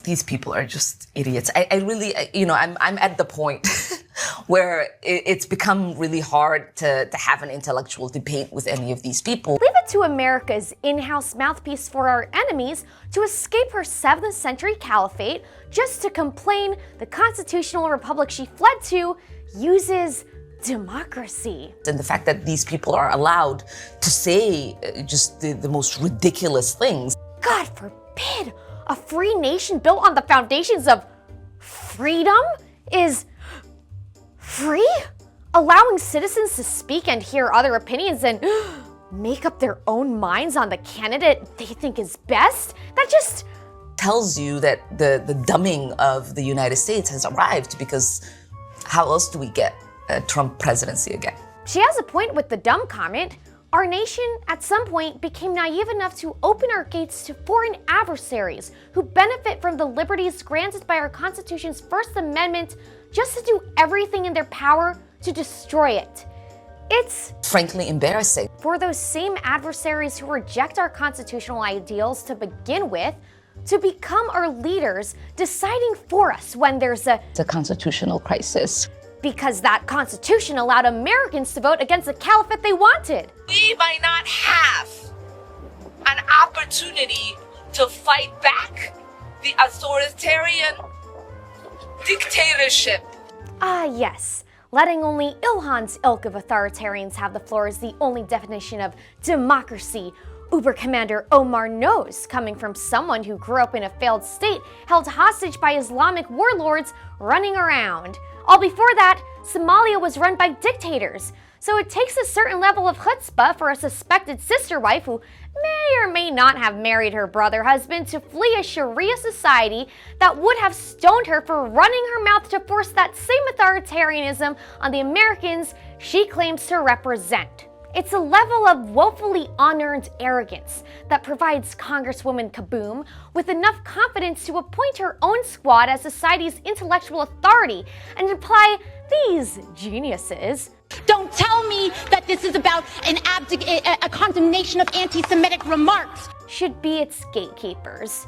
these people are just idiots. I really, I'm at the point where it's become really hard to have an intellectual debate with any of these people. Leave it to America's in-house mouthpiece for our enemies to escape her 7th century caliphate just to complain the constitutional republic she fled to uses democracy. And the fact that these people are allowed to say just the most ridiculous things. God forbid a free nation built on the foundations of freedom is free? Allowing citizens to speak and hear other opinions and make up their own minds on the candidate they think is best? That just tells you that the dumbing of the United States has arrived, because how else do we get a Trump presidency again? She has a point with the dumb comment. Our nation, at some point, became naive enough to open our gates to foreign adversaries who benefit from the liberties granted by our Constitution's First Amendment just to do everything in their power to destroy it. It's frankly embarrassing. For those same adversaries who reject our constitutional ideals to begin with, to become our leaders, deciding for us when there's a constitutional crisis. Because that Constitution allowed Americans to vote against the caliphate they wanted. We might not have an opportunity to fight back the authoritarian dictatorship. Ah, yes. Letting only Ilhan's ilk of authoritarians have the floor is the only definition of democracy Uber Commander Omar knows, coming from someone who grew up in a failed state held hostage by Islamic warlords running around. All before that, Somalia was run by dictators, so it takes a certain level of chutzpah for a suspected sister wife who may or may not have married her brother husband to flee a Sharia society that would have stoned her for running her mouth to force that same authoritarianism on the Americans she claims to represent. It's a level of woefully unearned arrogance that provides Congresswoman Kaboom with enough confidence to appoint her own squad as society's intellectual authority and imply these geniuses. Don't tell me that this is about a condemnation of anti-Semitic remarks. Should be its gatekeepers.